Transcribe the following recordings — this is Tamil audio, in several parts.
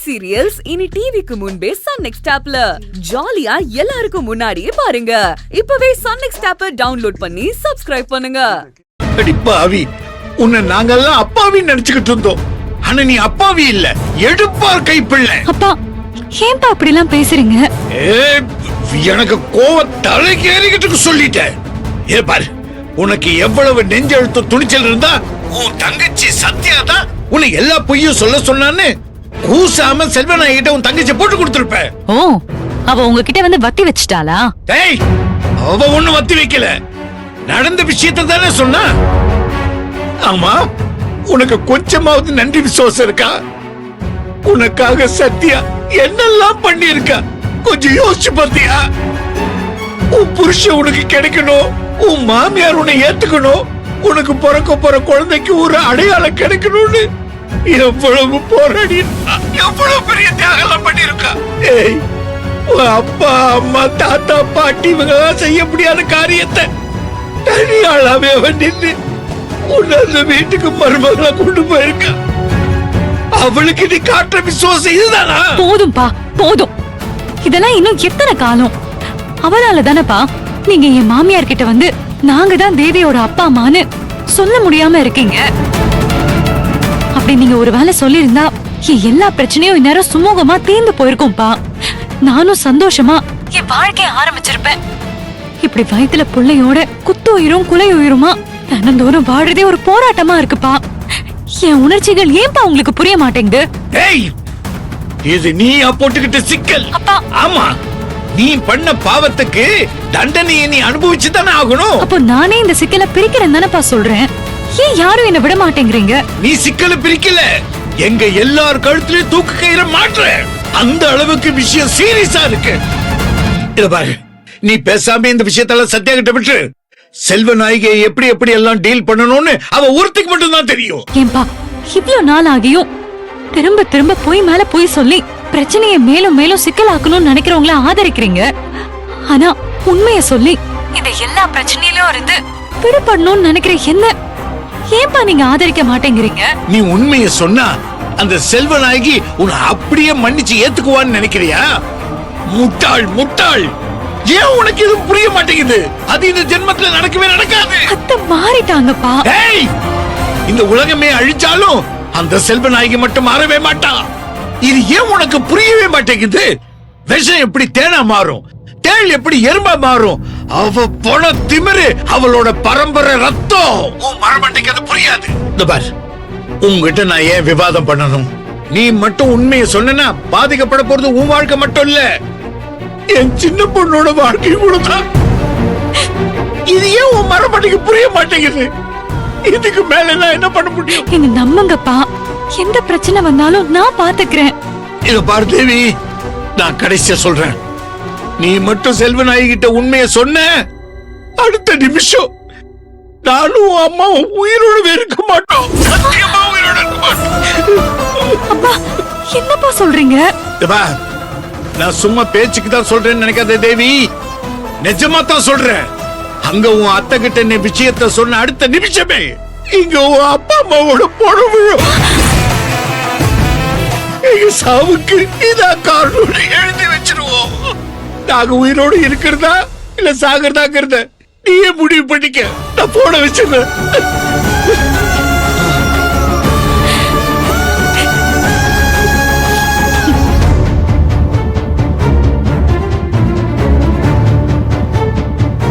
வெப் சீரியல்ஸ் இனி டிவிக்கு முன்பே சன் நெக்ஸ்ட் ஆப்ல ஜாலியா எல்லாருக்கும் முன்னாடியே பாருங்க. இப்பவே சன் நெக்ஸ்ட் ஆப்பை டவுன்லோட் பண்ணி சப்ஸ்கிரைப் பண்ணுங்க. அடி உன்னை நாங்கெல்லாம் அப்பாவி நினைச்சுக்கிட்டு இருந்தோம். ஆனா நீ அப்பாவி இல்ல, எடுப்பார் கைப்பிள்ளை. அப்பா ஏன்பா அப்படி எல்லாம் பேசுறீங்க? எனக்கு கோவம் தலைக்கு ஏறிக்கிட்டு சொல்லிட்டேன். ஏ பாரு, உனக்கு எவ்வளவு நெஞ்செழுத்து துணிச்சல் இருந்தா உன் தங்கச்சி சத்யா தான் உன்னை எல்லா பொய்யும் சொல்ல சொன்னான்னு கூசாம செல்வநாயகிட்ட உன் தங்கச்சி போட்டு கொடுத்திருப்ப. ஓ, அவ உங்ககிட்ட வந்து வத்தி வச்சிட்டாளா? டேய், அவ ஒண்ணு வத்தி வைக்கல, நடந்த விஷயத்தை தானே சொன்னா. ஆமா, உனக்கு கொஞ்சமாவது நன்றி விசுவாசம் இருக்கா? உனக்காக சத்யா என்னெல்லாம் பண்ணி இருக்கா கொஞ்சம் யோசிச்சு பார்த்தியா? உன் புருஷன் உனக்கு கிடைக்கணும், உன் மாமியார் உன்னை ஏத்துக்கணும், உனக்கு பிறக்க போற குழந்தைக்கு ஒரு அடையாளம் கிடைக்கணும்னு எவ்வளவு போராடி, எவ்வளவு பெரிய தியாகம் பண்ணி இருக்கா. ஏய், உன் அப்பா அம்மா தாத்தா பாட்டி இவங்க செய்ய முடியாத காரியத்தை தனியாளாவே நின்று உன்னை அந்த வீட்டுக்கு மருமகளை கொண்டு போயிருக்கா. அவளுக்கு நீ காட்டுற விசுவாசம் இதுதானா? போதும்பா போதும். இதெல்லாம் இன்னும் எத்தனை காலம்? அவளால தானப்பா நீங்க என் மாமியார் கிட்ட வந்து நாங்க தான் தேவியோட அப்பா அம்மான்னு சொல்ல முடியாம இருக்கீங்க. அப்படி நீங்க ஒரு வேளை சொல்லிருந்தா என் எல்லா பிரச்சனையும் இந்நேரம் சுமூகமா தீர்ந்து போயிருக்கும்பா. நானும் சந்தோஷமா என் வாழ்க்கைய ஆரம்பிச்சிருப்பேன். இப்படி வயித்துல புள்ளையோட குத்து உயிரும் குலை உயிருமா தினந்தோறும் வாடுறதே ஒரு போராட்டமா இருக்குப்பா. என் உணர்ச்சிகள் ஏன்பா உங்களுக்கு புரிய மாட்டேங்குது? ஏய், இது நீயா போட்டுக்கிட்ட சிக்கல். அப்பா, ஆமா, நீ பண்ண பாவத்துக்கு தண்டனையை நீ அனுபவிச்சு தானே ஆகணும். அப்போ நானே இந்த சிக்கலை பிரிக்கிறேன் தானப்பா சொல்றேன். ஏன் யாரும் என்ன விட மாட்டேங்கிறீங்க? நீ சிக்கலை பிரிக்கல, எங்க எல்லார் கழுத்துலயும் தூக்கு கயிறை மாற்ற. அந்த அளவுக்கு விஷயம் சீரியஸா இருக்கு. இத பாரு, நீ பேசாம இந்த விஷயத்தெல்லாம் சத்யா கிட்ட விட்டு செல்வநாயகியை எப்படி எப்படி எல்லாம் டீல் பண்ணணும்னு அவ ஒருத்திக்கு மட்டும் தான் தெரியும். ஏன்பா இவ்ளோ நாள் ஆகியும் திரும்ப திரும்ப போய் மேல போய் சொல்லி பிரச்சனையை மேலும் மேலும் சிக்கலாக்கணும்னு நினைக்கிறவங்கள ஆதரிக்கிறீங்க. ஆனா உண்மைய சொல்லி இந்த எல்லா பிரச்சனையிலும் இருந்து விடுபடணும்னு நினைக்கிற என்ன ஏன்பா நீங்க ஆதரிக்க மாட்டேங்கிறீங்க? நீ உண்மைய சொன்னா அந்த செல்வநாயகி உன்னை அப்படியே மன்னிச்சு ஏத்துக்குவான்னு நினைக்கிறியா? முட்டாள் முட்டாள். ஏன் உனக்கு இது புரிய மாட்டேங்குது? அது இந்த ஜென்மத்துல நடக்கவே நடக்காது. அத்தை மாறிட்டாங்கப்பா. ஏய், இந்த உலகமே அழிச்சாலும் அந்த செல்வநாயகி மட்டும் மாறவே மாட்டா. இது ஏன் உனக்கு புரியவே மாட்டேங்குது? விஷம் எப்படி தேனா மாறும், தேள் எப்படி எறும்பா மாறும், அவ போன திமிரு அவளோட பரம்பரை ரத்தம். உன் மரமண்டைக்கு அது புரியாது. இந்த பார், உங்ககிட்ட நான் ஏன் விவாதம் பண்ணணும்? நீ மட்டும் உண்மையை சொன்னா பாதிக்கப்பட போறது உன் வாழ்க்கை மட்டும் இல்ல, என் சின்ன பொண்ணோட வாழ்க்கை கூட தான். இது ஏன் உன் மரமண்டைக்கு புரிய மாட்டேங்குது? இதுக்கு மேல நான் என்ன பண்ண முடியும்? என்ன நம்புங்கப்பா, எந்த பிரச்சனை வந்தாலும் நான் பாத்துக்கிறேன். இத பாரு தேவி, நான் கடைசியா சொல்றேன், நீ மட்டும் செல்வநாயகி கிட்ட உண்மையை சொன்ன அடுத்த நிமிஷம் நானும் அம்மாவும் உயிரோடு இருக்க மாட்டோம். சத்தியமா உயிரோடு இருக்க மாட்டோம். அப்பா என்னப்பா சொல்றீங்க? நான் சும்மா பேச்சுக்கு தான் சொல்றேன்னு நினைக்காத தேவி, நிஜமா தான் சொல்றேன். அங்க உன் அத்தை கிட்ட என்ன விஷயத்த சொன்ன அடுத்த நிமிஷமே இங்க உன் அப்பா அம்மாவோட பொழு விழும். எங்க சாவுக்கு இதான் காரணம் எழுதி வச்சிருவோம். நாங்க உயிரோடு இருக்கிறதா இல்ல சாகிறதாங்கிறத நீயே முடிவு பண்ணிக்க. நான் போன வச்சிருந்தேன்.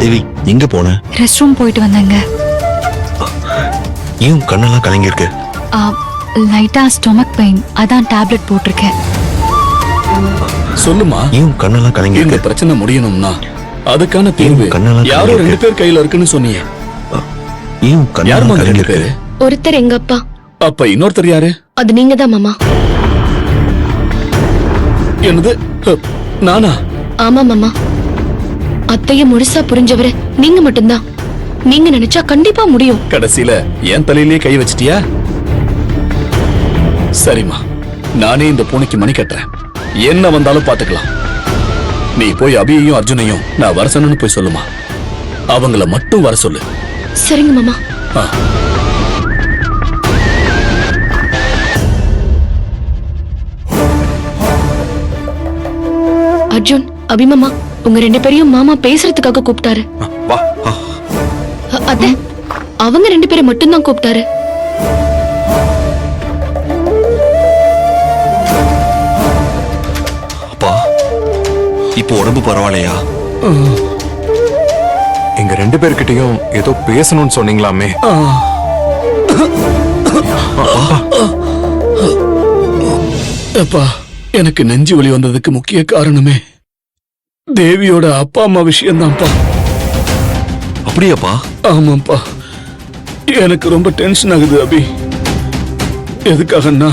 தேவி, எங்க போன? ரெஸ்ட் ரூம் போயிட்டு வந்தேங்க. ஏன் கண்ணெல்லாம் கலங்கி இருக்கு? லைட்டா ஸ்டொமக் பெயின், அதான் டேப்லெட் போட்டிருக்கேன். சொல்லுமா, ஏன் கண்ணெல்லாம் கலங்கி இந்த இருக்கு? பிரச்சனை முடியணும்னா அதுக்கான தீர்வு யாரோ 2 பேர் கையில இருக்குன்னு சொன்னீங்க. ஏன் யாருமா கண்ணெல்லாம் 2 கலங்கி பேரு? இருக்கு? ஒருத்தர் எங்க அப்பா. அப்ப இன்னொருத்தர் யாரு? அது நீங்க தான் மாமா. என்னது, நானா? ஆமா மாமா, அத்தைய முழுசா புரிஞ்சவரு நீங்க மட்டும்தான். நீங்க நினைச்சா கண்டிப்பா முடியும். கடைசியில என் தலையிலேயே கை வச்சிட்டியா? சரிம்மா, நானே இந்த பூனைக்கு மணி கட்டுறேன். என்ன வந்தாலும் பாத்துக்கலாம். நீ போய் அபியையும் அர்ஜுனையும் நான் வர சொன்னு போய் சொல்லுமா. அவங்கள மட்டும் வர சொல்லு. சரிங்க மாமா. அர்ஜுன், அபிமாமா உங்க 2 பேரையும் மாமா பேசுறதுக்காக கூப்பிட்டாரு. வா அத்தை, அவங்க 2 பேரை மட்டும்தான் கூப்பிட்டாரு. அப்பா இப்போ உடம்பு பரவாயில்லையா? எங்க 2 பேர்கிட்டயும் ஏதோ பேசணும்னு சொன்னீங்களாமே. அப்பா, எனக்கு நெஞ்சு வலி வந்ததுக்கு முக்கிய காரணமே தேவியோட அப்பா அம்மா விஷயம்தான்ப்பா. அப்படியாப்பா? ஆமாப்பா, எனக்கு ரொம்ப டென்ஷன் ஆகுது அபி. எதுக்காகன்னா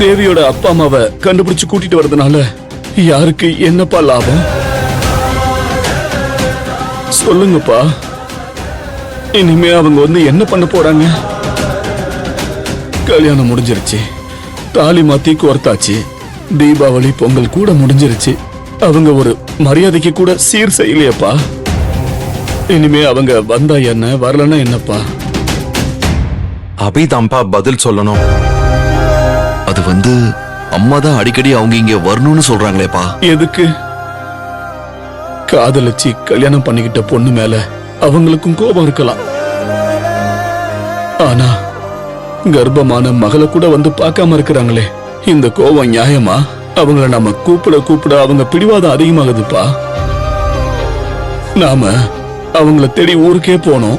தேவியோட அப்பா அம்மாவை கண்டுபிடிச்சு கூட்டிட்டு வரதுனால யாருக்கு என்னப்பா லாபம்? சொல்லுங்கப்பா. இனிமே அவங்க வந்து என்ன பண்ண போறாங்க? கல்யாணம் முடிஞ்சிருச்சு, தாலி மாத்தி கோர்த்தாச்சு, தீபாவளி பொங்கல் கூட முடிஞ்சிருச்சு. அவங்க ஒரு மரியாதைக்கு கூட சீர் செய்யலையப்பா. இனிமே அவங்க வந்தா என்ன, வரலன்னா என்னப்பா? அபிதாம்பா பதில் சொல்லணும். அது வந்து அம்மா தான் அடிக்கடி அவங்க இங்க வரணும்னு சொல்றாங்களேப்பா. எதுக்கு? காதலிச்சு கல்யாணம் பண்ணிக்கிட்ட பொண்ணு மேல அவங்களுக்கும் கோபம் இருக்கலாம். ஆனா கர்ப்பமான மகளை கூட வந்து பார்க்காம இருக்கிறாங்களே, இந்த கோபம் நியாயமா? அவங்கள நம்ம கூப்பிட அவங்க பிடிவாதம் அதிகமாகுதுப்பா. நாம அவங்கள தேடி ஊருக்கே போனோம்,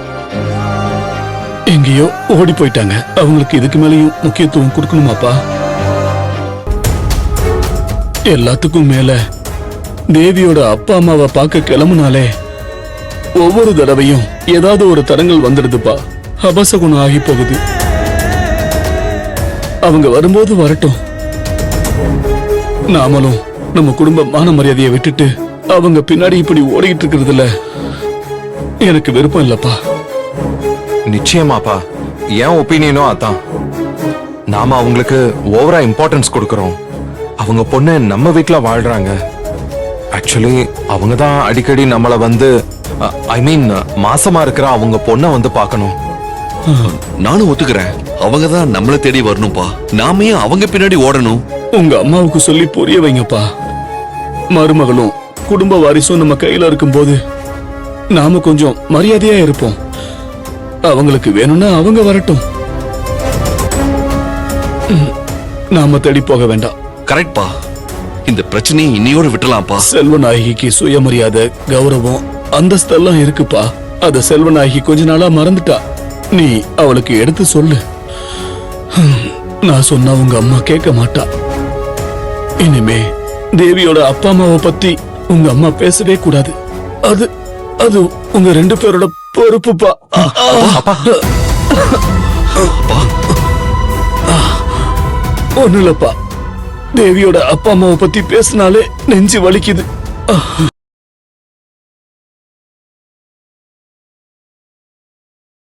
எங்கேயோ ஓடி போயிட்டாங்க. அவங்களுக்கு இதுக்கு மேலேயும் முக்கியத்துவம் கொடுக்கணுமாப்பா? எல்லாத்துக்கும் மேல தேவியோட அப்பா அம்மாவை பார்க்க கிளம்புனாலே ஒவ்வொரு தடவையும் ஏதாவது ஒரு தடங்கள் வந்துடுதுப்பா. அபசகுணம் ஆகி போகுது. அவங்க வரும்போது வரட்டும். நாமளும் நம்ம குடும்ப மான மரியாதையை விட்டுட்டு அவங்க பின்னாடி இப்படி ஓடிக்கிட்டு இருக்கிறதுல எனக்கு விருப்பம் இல்லப்பா. நிச்சயமாப்பா, என் ஒப்பீனியனும் அதான். நாம அவங்களுக்கு ஓவரா இம்பார்ட்டன்ஸ் கொடுக்கறோம். அவங்க பொண்ணு நம்ம வீட்ல வாழ்றாங்க. ஆக்சுவலி அவங்க தான் அடிக்கடி நம்மள வந்து ஐ மீன் மாசமா இருக்கிற அவங்க பொண்ணை வந்து பார்க்கணும். நானும் ஒத்துக்கிறேன், அவங்க தான் நம்மள தேடி வரணும்ப்பா. நாம ஏன் அவங்க பின்னாடி ஓடணும்? உங்க அம்மாவுக்கு சொல்லி புரிய வைங்கப்பா. மருமகளும் குடும்ப வாரிசும் நம்ம கையில இருக்கும்போது நாம கொஞ்சம் மரியாதையா இருப்போம். அவங்களுக்கு வேணும்னா அவங்க வரட்டும், நாம தேடி போக வேண்டாம். கரெக்ட்பா, இந்த பிரச்சனையை இன்னையோட விட்டுலாம்ப்பா. செல்வநாயகிக்கு சுயமரியாதை, கௌரவம், அந்தஸ்தெல்லாம் இருக்குப்பா. அத செல்வநாயகி கொஞ்ச நாளா மறந்துட்டா. நீ அவளுக்கு எடுத்து சொல்லு. நான் சொன்னா உங்க அம்மா கேட்க மாட்டா. இனிமே தேவியோட அப்பா அம்மாவை பத்தி உங்க அம்மா பேசவே கூடாது. அது அது உங்க 2 பேரோட பொறுப்புப்பா. ஒண்ணு இல்லப்பா, தேவியோட அப்பா அம்மாவை பத்தி பேசினாலே நெஞ்சு வலிக்குது.